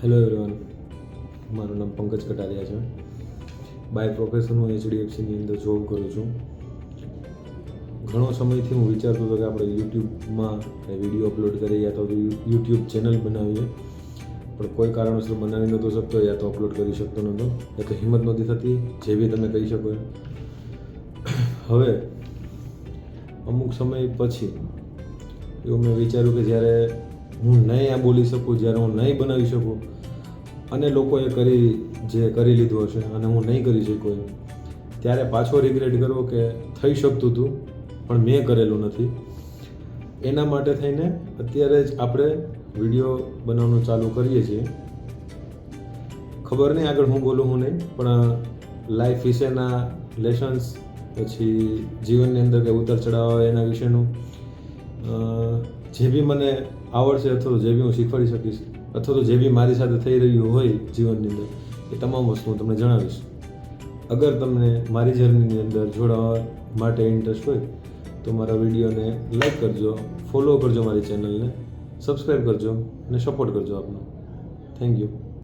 Hello everyone, મારું નામ પંકજ કટારિયા છે. બાય પ્રોફેશન હું HDFCની અંદર જોબ કરું છું. ઘણો સમયથી હું વિચારતો હતો કે આપણે યુટ્યુબમાં વિડીયો અપલોડ કરીએ યા તો યુટ્યુબ ચેનલ બનાવીએ, પણ કોઈ કારણોસર બનાવી નહોતો શકતો, યા તો અપલોડ કરી શકતો નહોતો, યા તો હિંમત નહોતી થતી, જે બી તમે કહી શકો. હવે અમુક સમય પછી એવું મેં વિચાર્યું કે જ્યારે હું નહીં આ બોલી શકું, જ્યારે હું નહીં બનાવી શકું અને લોકોએ કરી લીધું હશે અને હું નહીં કરી શક્યો, ત્યારે પાછો રિગ્રેટ કરવો કે થઈ શકતું હતું પણ મેં કરેલું નથી. એના માટે થઈને અત્યારે જ આપણે વિડીયો બનાવવાનું ચાલુ કરીએ છીએ. ખબર નહીં આગળ હું બોલું હું નહીં, પણ લાઈફ વિશેના લેસન્સ, પછી જીવનની અંદર કે ઉતાર ચઢાવ આવે એના વિશેનું જે બી મને આવડશે અથવા તો જે બી હું શીખવાડી શકીશ અથવા તો જે બી મારી સાથે થઈ રહ્યું હોય જીવનની અંદર, એ તમામ વસ્તુ હું તમને જણાવીશ. અગર તમને મારી જર્નીની અંદર જોડાવા માટે ઇન્ટરેસ્ટ હોય તો મારા વિડીયોને લાઈક કરજો, ફોલો કરજો, મારી ચેનલને સબસ્ક્રાઈબ કરજો અને સપોર્ટ કરજો આપનો. Thank you.